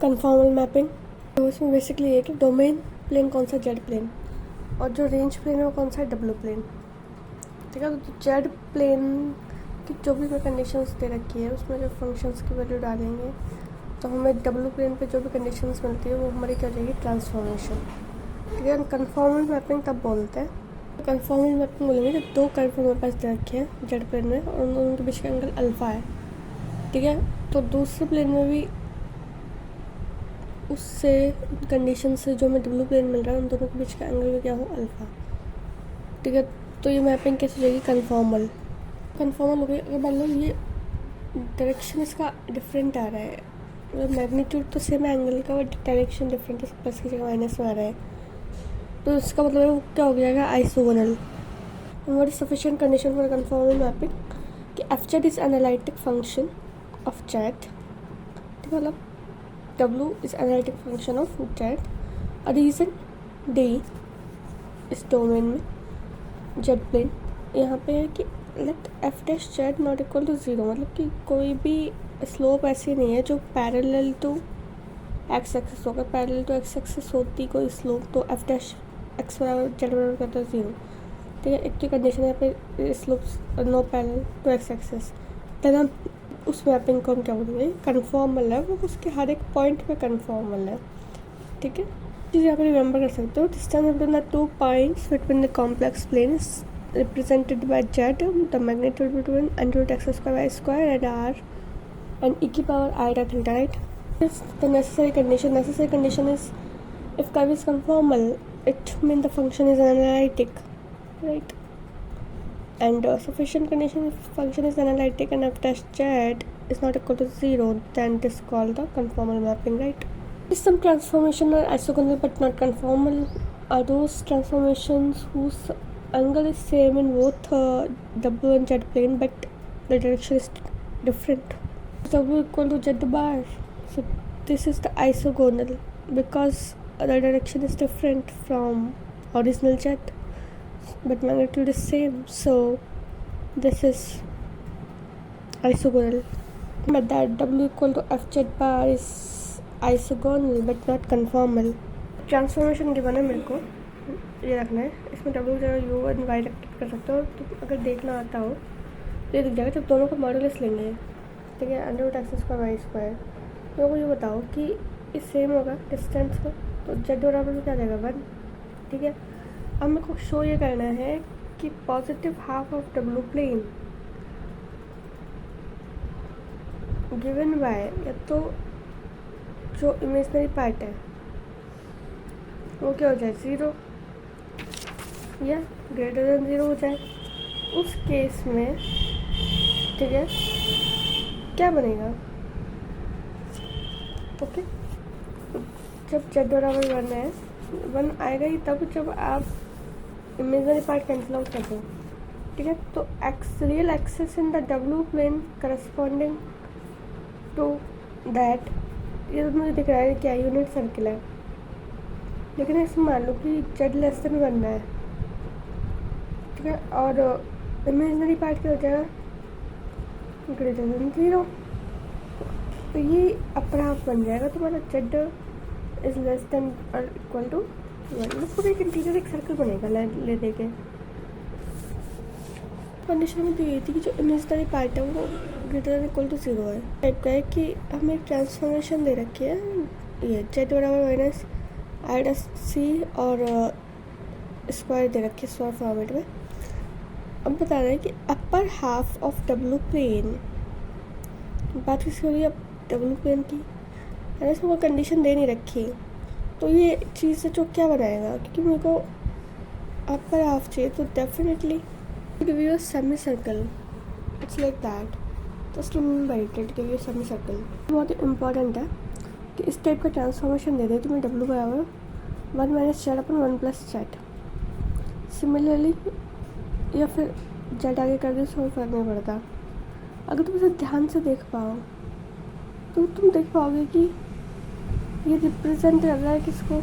Conformal mapping. तो इसमें basically ये कि डोमेन प्लेन कौन सा, जेड प्लेन, और जो रेंज प्लेन है वो कौन सा है, डब्ल्यू प्लेन। ठीक है, तो जेड प्लेन की जो भी कंडीशंस दे रखी है उसमें जो फंक्शंस की वैल्यू डालेंगे तो हमें डब्ल्यू प्लेन पे जो भी कंडीशंस मिलती है वो हमारी क्या हो जाएगी, ट्रांसफॉर्मेशन। ठीक है, कन्फॉर्मल मैपिंग तब बोलते हैं। कन्फॉर्मल मैपिंग बोलेंगे जब दो कर्व हमारे पास दे रखे हैं जेड प्लेन में और उनके बीच का एंगल अल्फ़ा है। ठीक है, तो दूसरे प्लेन में भी उससे कंडीशन से जो हमें डब्ल्यू प्लेन मिल रहा है उन दोनों के बीच का एंगल भी क्या हो, अल्फ़ा। ठीक है, तो ये मैपिंग कैसे हो जाएगी, कन्फॉर्मल। कन्फॉर्मल हो गई अगर मान लो ये डायरेक्शन इसका डिफरेंट आ रहा है, मतलब मैग्नीट्यूड तो सेम एंगल का बट डायरेक्शन डिफरेंट है, प्लस की जगह माइनस में आ रहा है, तो इसका मतलब वो क्या हो जाएगा, isogonal. What is sufficient condition for conformal mapping कि f z is analytic function of z. ठीक है, मतलब W is analytic function of Z. A reason D इस डोमेन में Z प्लेन यहाँ पे है कि let F dash Z not equal to 0, मतलब कि कोई भी स्लोप ऐसी नहीं है जो पैरेलल टू एक्स एक्सिस होगा। पैरेलल टू एक्स एक्सिस होती कोई स्लोप तो एफ डैश एक्स बराबर जेड बराबर करता है 0। ठीक है, एक तो कंडीशन है यहाँ पे slope no parallel to X axis, तब उस मैपिंग को हम क्या बोलेंगे, कन्फॉर्मल है, वो उसके हर एक पॉइंट पे कन्फॉर्मल है। ठीक है, चीज़ यहाँ पे रिमेंबर कर सकते हो, distance between the 2 points between the complex plane is represented by Z, the magnitude between √x² and r and e की पावर I dot theta, right? The necessary condition is if curve is conformal it means the function is analytic, right? And sufficient condition if function is analytic and f dash z is not equal to 0, then it is called the conformal mapping, right? Some transformation are isogonal but not conformal are those transformations whose angle is same in both w and z plane but the direction is different. W equal to z bar, so this is the isogonal because the direction is different from original z but magnitude is same, so this is isogonal. But that w equal to fz bar is isogonal but not conformal. Transformation given है मेरे को, ये रखना है, इसमें w जगह u और y रख कर सकते हो। तो अगर देखना आता हो तो ये दिख जाएगा जब दोनों का मॉडुलस लेंगे। ठीक है, √x²y²। तो ये बताओ कि ये सेम होगा डिस्टेंस को, तो z बराबर में क्या आ जाएगा 1। ठीक है, अब मेरे को शो ये करना है कि positive half of W plane given by या तो जो इमेजनरी पार्ट है वो क्या हो जाए 0 या ग्रेटर देन 0 हो जाए। उस केस में ठीक है क्या बनेगा, ओके, जब z बराबर 1 है, 1 आएगा ही तब जब आप इमेजनरी पार्ट कैंसिल आउट कर दो। ठीक है, तो X real axis in the W plane corresponding to that, ये तो मुझे दिख रहा है क्या यूनिट सर्किल है, लेकिन इसमें मान लो कि जेड लेस देन 1 है। ठीक है, और इमेजनरी पार्ट क्या हो जाएगा, ग्रेटर देन 0, तो ये अपर हाफ बन जाएगा तुम्हारा जेड इज लेस देन और इक्वल टू 1, पूरा एक इंटीरियर एक सर्कल बनेगा ले दे के। कंडीशन में तो ये थी कि जो इमेजनरी पार्ट है वो ग्रेटर देन इक्वल टू 0 है। टाइप का है कि हमें एक ट्रांसफॉर्मेशन दे रखी है, ये जेड बराबर माइनस आई डस सी और स्क्वायर दे रखी है स्क्वायर फॉर्मेट में। अब बता रहे हैं कि upper half of W plane, बात किसकी हो रही है, अब डब्ल्यू प्लेन की, मैंने इसमें कोई कंडीशन दे नहीं रखी, तो ये चीज़ से जो क्या बनाएगा, क्योंकि मेरे को अपर हाफ चाहिए तो definitely give you a semi circle, it's like that, just remember it, give you semi circle. बहुत ही इंपॉर्टेंट है कि इस टाइप का ट्रांसफॉर्मेशन दे दे तुम्हें डब्ल्यू बराबर 1 माइनस जेड अपन 1 प्लस जेड, सिमिलरली या फिर जेड आगे कर दे तो फर्क नहीं पड़ता। अगर तुम इसे ध्यान से देख पाओ तो तुम देख पाओगे कि ये रिप्रेजेंट कर रहा है किसको।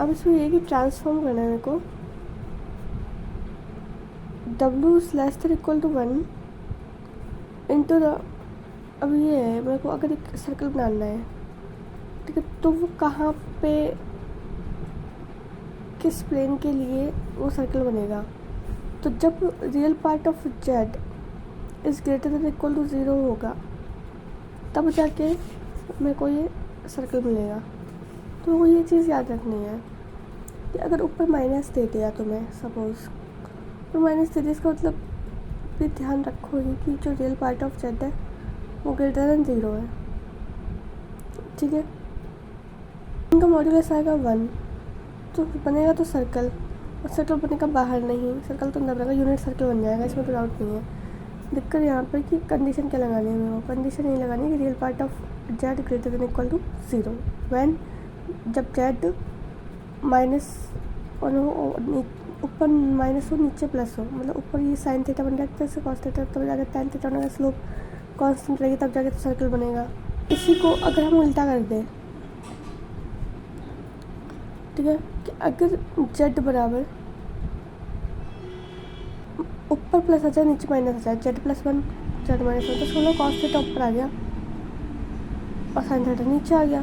अब इसमें ये कि ट्रांसफॉर्म करना है मेरे को, w is less than equal to 1 into the अब ये है, मेरे को अगर एक सर्कल बनाना है, ठीक है, तो वो कहाँ पे, किस प्लेन के लिए वो सर्कल बनेगा? तो जब real part of Z is greater than equal to 0 होगा, तब जाके मेरे को ये सर्कल मिलेगा। तो वो ये चीज़ याद रखनी है कि अगर ऊपर माइनस दे दिया तुम्हें, सपोज तो माइनस दे दिया, इसका मतलब भी ध्यान रखो ही कि जो रियल पार्ट ऑफ जेड है वो ग्रेटर देन 0 है, ठीक है। इनका मॉड्यूलस आएगा 1, तो बनेगा तो सर्कल, और सर्कल बनेगा बाहर नहीं, सर्कल तो अंदर बनेगा, यूनिट सर्कल बन जाएगा, इसमें तो डाउट नहीं है। दिक्कत यहाँ पर कि कंडीशन क्या लगानी है, मेरे को कंडीशन नहीं लगानी है कि real part of Z greater than equal to 0 when, जब जेड -1 हो, ऊपर माइनस हो नीचे प्लस हो, मतलब ऊपर ये साइन थीटा बन जाता है, जैसे कॉस थीटा, तब जाकर टैन थीटा बनेगा, स्लोप कांस्टेंट रहेगी, तब जाकर तो सर्कल बनेगा। इसी को अगर हम उल्टा कर दें, ठीक है, कि अगर जेड बराबर ऊपर प्लस आ जाए नीचे माइनस आ जाए, z+1 z-1, तो सोलो कॉस थीटा ऊपर आ गया और साइन थीटा नीचे आ गया।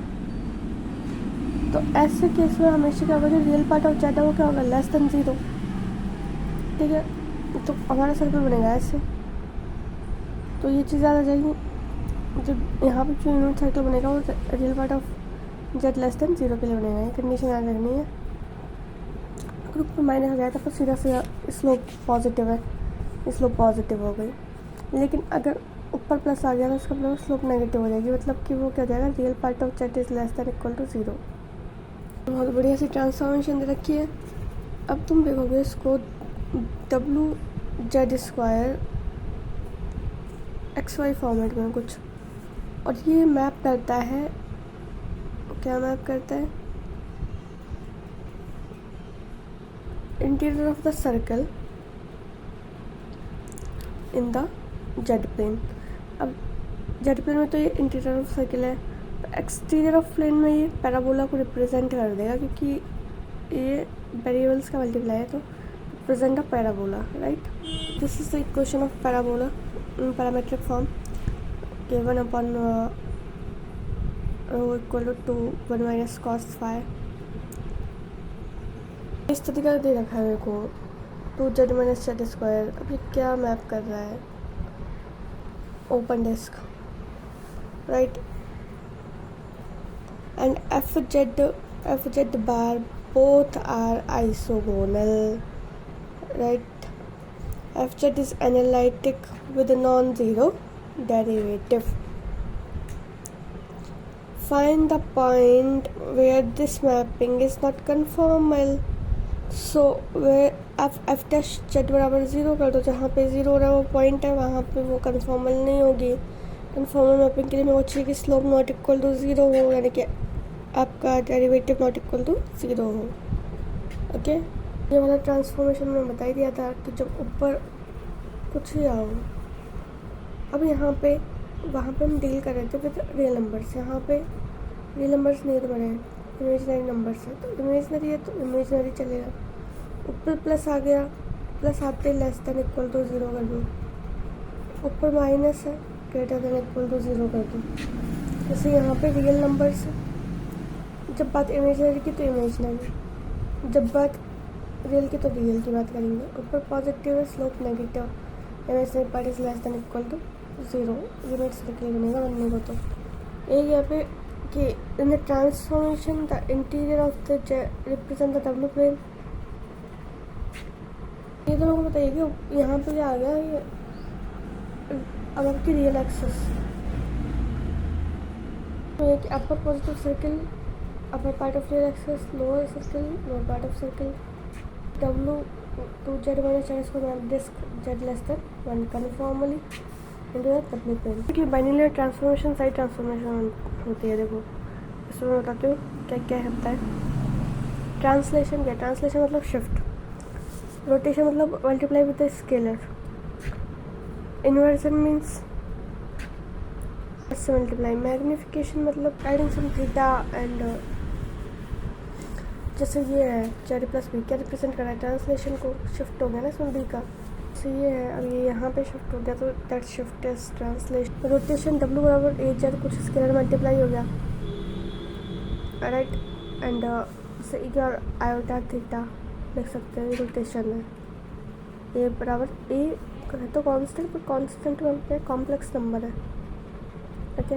तो ऐसे केस में हमेशा क्या होगा, जो रियल पार्ट ऑफ जेड है वो क्या होगा, लेस देन 0, ठीक है। तो हमारा सर्कल बनेगा ऐसे। तो ये चीज़ याद आ जाएगी, जब यहाँ पे जो यूनिट सर्कल बनेगा वो real part of Z less than 0 के लिए बनेगा। ये कंडीशन याद रखनी है। अगर ऊपर माइनस आ जाए तो सीधा सीधा स्लोप पॉजिटिव है, स्लोप पॉजिटिव हो गई। लेकिन अगर ऊपर प्लस आ गया तो उसका मतलब स्लोप नेगेटिव हो जाएगी, मतलब कि वो क्या हो जाएगा, real part of Z is less than equal to 0। बहुत बढ़िया सी ट्रांसफॉर्मेशन दे रखी है। अब तुम देखोगे इसको WZ² XY फॉर्मेट में कुछ, और ये मैप करता है, क्या मैप करता है, interior of the circle in the Z plane. अब जेड प्लेन में तो ये इंटीरियर ऑफ सर्कल है, तो एक्सटीरियर ऑफ प्लेन में ये पैराबोला को रिप्रेजेंट कर देगा, क्योंकि ये वेरिएबल्स का मल्टीप्लाई है, तो represent a parabola, right. This is the equation of parabola in parametric form given upon rho equal to 1 minus cos phi. इस तरीका दे रखा है मेरे को 2z माइनस z²। अब ये क्या मैप कर रहा है, open disc, right. And f z bar both are isogonal, right. f(z) is analytic with a non-zero derivative. Find the point where this mapping is not conformal. So where f dash z बराबर 0 कर दो, जहाँ पे 0 हो रहा है वो point है, वहाँ पे वो कन्फॉर्मल नहीं होगी। कन्फॉर्मल मैपिंग के लिए मेरे को चाहिए कि स्लोप नॉट इक्वल टू 0 हो, यानी कि आपका डेरिवेटिव नॉट इक्वल टू 0 हो, ओके। ये वाला ट्रांसफॉर्मेशन मैंने बता ही दिया था कि जब ऊपर कुछ ही आओ। अब यहाँ पे वहाँ पे हम डील कर रहे थे विद रियल नंबर्स, यहाँ पे रियल नंबर्स नहीं है तुम्हारे, इमेजनरी नंबर्स है, तो इमेजनरी है तो इमेजनरी चलेगा। ऊपर प्लस आ गया, प्लस आते लेस देन इक्वल टू 0 कर दो, ऊपर माइनस है ग्रेटर देन इक्वल टू 0 कर दो। जैसे यहाँ पे रियल नंबर्स है, जब बात इमेजनरी की तो इमेजनरी, जब बात रियल की तो रियल की बात करेंगे। ऊपर पॉजिटिव है, slope negative, imaginary part is less than equal to 0, unit circle बनेगा बनने को। तो एक यहाँ पे कि in the transformation the interior of the represent the W plane. ये तो मेरे को बताइए कि यहाँ पे क्या आ गया, ये अब आपकी रियल एक्सेस तो एक upper positive circle, upper part of real axis, lower circle, lower part of circle, W 2z minus z² disk z less than 1 conformally into the W plane। देखिए बाइनरी ट्रांसफॉर्मेशन साइड ट्रांसफॉर्मेशन होती है। देखो इसमें मैं बताती हूँ क्या क्या होता है। ट्रांसलेशन क्या, ट्रांसलेशन मतलब शिफ्ट, रोटेशन मतलब multiply with the scalar, inversion means से मल्टीप्लाई, मैग्निफिकेशन मतलब एडिंग सम थीटा एंड, जैसे ये है z प्लस बी, क्या रिप्रेजेंट कर रहा है, ट्रांसलेशन को, शिफ्ट हो गया ना इसमें बी का, से ये है, अब ये यहाँ पे शिफ्ट हो गया तो that shift is translation. Rotation W बराबर ए जेड कुछ स्केलर मल्टीप्लाई हो गया, right, and equal iota theta लिख सकते हैं रोटेशन में। ए बराबर ए है तो कांस्टेंट, पर कांस्टेंट में कॉम्प्लेक्स नंबर है, ओके।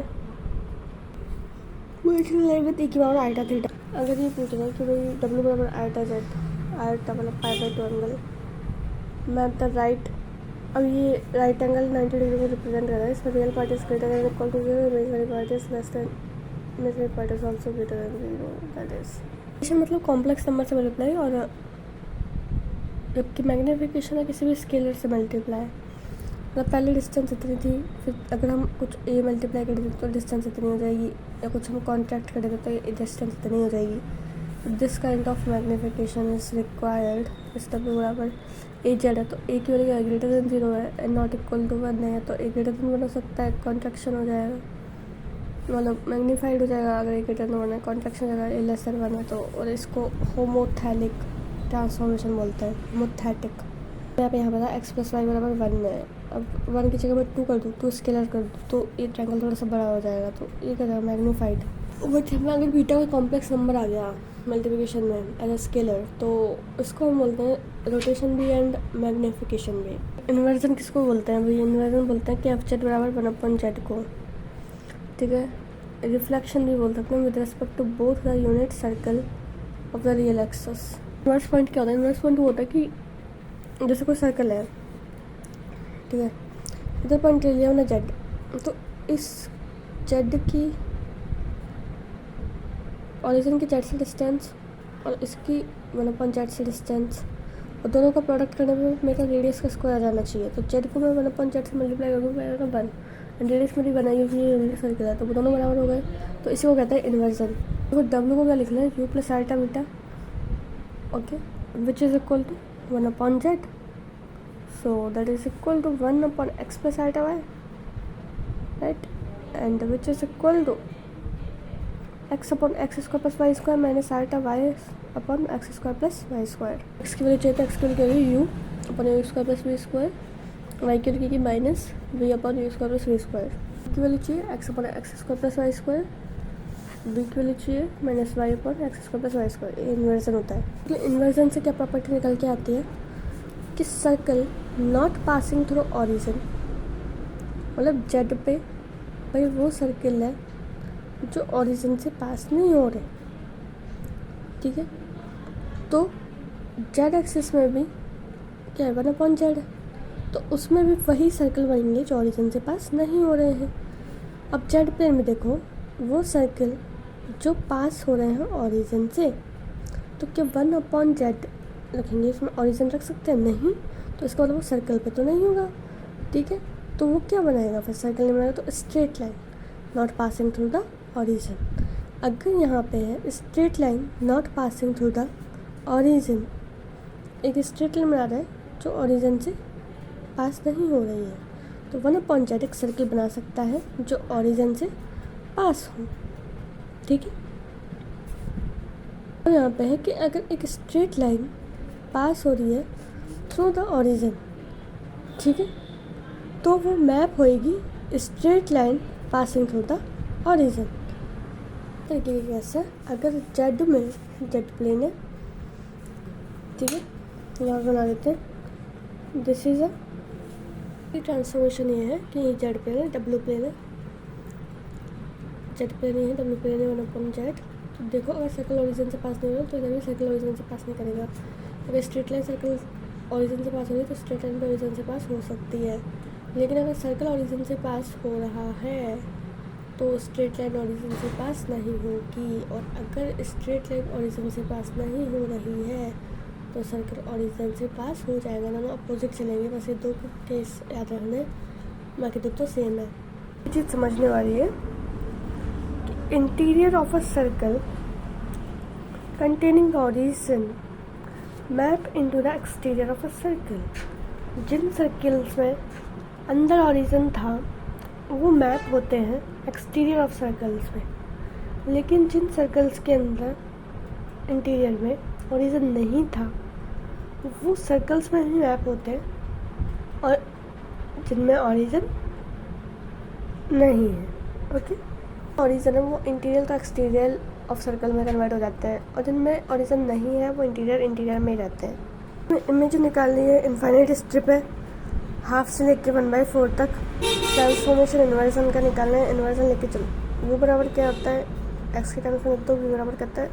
वो एक्चुअली इक्वल आयोटा थीटा। अगर ये पूछ रहे हैं कि भाई डब्ल्यू बराबर आयोटा जेड, आयोटा मतलब π/2 एंगल, मैप द राइट, अब ये राइट एंगल 90 डिग्री को रिप्रेजेंट कर रहा है, इसमें real part is greater than equal to 0, imaginary part is less than, imaginary part is also greater than 0, that is मतलब complex number से मल्टीप्लाई, और जबकि मैग्नीफिकेशन है किसी भी स्केलर से मल्टीप्लाई। मतलब पहले डिस्टेंस इतनी थी, फिर अगर हम कुछ ए मल्टीप्लाई कर देते तो डिस्टेंस इतनी हो जाएगी, या कुछ हम कॉन्ट्रैक्ट कर देते तो ये डिस्टेंस इतनी हो जाएगी। This kind of magnification is required. इस डब्ल्यू बराबर ए जेड है तो ए की वैल्यू ग्रेटर देन 0 है एंड नॉट इक्वल टू 1 है, तो ए ग्रेटर देन 1 हो सकता है, कॉन्ट्रैक्शन हो जाएगा, मतलब मैग्नीफाइड हो जाएगा अगर ए ग्रेटर देन 1 है, कॉन्ट्रैक्शन हो जाएगा ए लेस देन 1 है तो, और इसको होमोथैलिक ट्रांसफॉर्मेशन बोलते हैं, होमोथैटिक। यहाँ पे यहाँ पर एक्स प्लस वाई बराबर 1 है, अब 1 की जगह मैं 2 कर दूँ, 2 स्केलर कर दूँ तो ये ट्रायंगल थोड़ा सा बड़ा हो जाएगा, तो ये क्या जाएगा मैग्नीफाइड। बट हमें अगर बीटा का कॉम्प्लेक्स नंबर आ गया मल्टीप्लिकेशन में एज अ स्केलर, तो इसको हम बोलते हैं रोटेशन भी एंड मैग्नीफिकेशन भी। इन्वर्जन किसको बोलते हैं भाई? इन्वर्जन बोलते हैं कि एफ जेड बराबर 1/z को, ठीक है। रिफ्लेक्शन भी बोल सकते हैं with respect to both the unit circle of the real axis. Inverse point क्या होता है? इन्वर्स पॉइंट वो होता है कि जैसे कोई सर्कल है, ठीक है, इधर पॉइंट ले लिया हमने जेड, तो इस जेड की ओरिजिन की जेड से डिस्टेंस और इसकी 1/z से डिस्टेंस, और दोनों का प्रोडक्ट करने में मेरा रेडियस का स्क्वायर आ जाना चाहिए। तो जेड को मैं 1/z से मल्टीप्लाई करूँ मेरा 1, एंड रेडियस मेरी बनाई हुई सर्कल है, तो वो दोनों बराबर हो गए, तो इसी को कहते हैं इन्वर्जन। तो डब्ल्यू को क्या लिखना है? u प्लस आल्टा beta, okay, which is equal to 1/z, so that is equal to 1/x plus alpha y, right, and which is equal to x upon x square plus y square minus alpha y upon x square plus y square। x की value चाहिए तो x की value u upon u square plus v square, y की value minus v upon u square plus v square, की value चाहिए x upon x square plus y square, v की value चाहिए minus y upon x square plus y square। ये inversion होता है। तो inversion से क्या प्रॉपर्टी निकल के आती है कि circle not passing through origin, मतलब जेड पे भाई वो सर्कल है जो ऑरिजिन से पास नहीं हो रहे, ठीक है। तो जेड एक्सिस में भी क्या है? 1/z है, तो उसमें भी वही सर्कल बनेंगे जो ऑरिजिन से पास नहीं हो रहे हैं। अब जेड प्लेन में देखो वो सर्कल जो पास हो रहे हैं ऑरिजिन से, तो क्या 1/z रखेंगे इसमें ऑरिजिन रख सकते हैं? नहीं, तो इसका मतलब वो सर्कल पे तो नहीं होगा, ठीक है। तो वो क्या बनाएगा फिर? सर्कल नहीं बनाएगा, तो straight line not passing through the origin. अगर यहाँ पे है straight line not passing through the origin, एक स्ट्रेट लाइन बना रहा है जो ऑरिजिन से पास नहीं हो रही है, तो 1/z एक सर्कल बना सकता है जो ऑरिजिन से पास हो, ठीक है। और यहाँ पे है कि अगर एक स्ट्रेट लाइन पास हो रही है थ्रू द ऑरिजिन, ठीक है, तो वो मैप होएगी straight line passing through the origin. तरीके कैसे? अगर जेड में जेड प्लेन है, ठीक है, यहाँ बना देते हैं, दिस इज अ ट्रांसफॉर्मेशन ये है कि ये जेड प्लेन है, डब्ल्यू प्लेन है, जेड प्लेन है, डब्ल्यू प्लेन है 1/z। तो देखो अगर सर्कल ऑरिजिन से पास नहीं हो रहा तो इधर भी सर्कल ऑरिजिन से पास नहीं करेगा। अगर स्ट्रेट लाइन सर्कल ऑरिजिन से पास हो रही है तो स्ट्रेट लाइन भी ऑरिजिन से पास हो सकती है, लेकिन अगर सर्कल ऑरिजिन से पास हो रहा है तो स्ट्रेट लाइन ऑरिजिन से पास नहीं होगी, और अगर स्ट्रेट लाइन ऑरिजिन से पास नहीं हो रही है तो सर्कल ऑरिजिन से पास हो जाएगा। दोनों अपोजिट चलेंगे, बस ये 2 केस याद रखने, बाकी 2 तो सेम है। ये चीज़ समझने वाली है कि interior of a circle containing origin map into the exterior of a circle. जिन सर्कल्स में अंदर ऑरिजिन था वो मैप होते हैं एक्सटीरियर ऑफ सर्कल्स में, लेकिन जिन सर्कल्स के अंदर इंटीरियर में ऑरिजिन नहीं था वो सर्कल्स में ही मैप होते हैं और जिनमें ऑरिजिन नहीं है। ओके, ऑरिजिन है वो इंटीरियर का एक्सटीरियर ऑफ सर्कल में कन्वर्ट हो जाते हैं, और जिनमें ऑरिजिन नहीं है वो इंटीरियर में ही रहते हैं। इमेज जो निकाल ली है इनफाइनाइट स्ट्रिप है, हाफ से लेके 1/4 तक। ट्रांसफॉर्मेशन इन्वर्जन का निकालना है, इन्वर्जन लेके चलो। u बराबर क्या होता है, x के टर्म्स में तो v बराबर करता है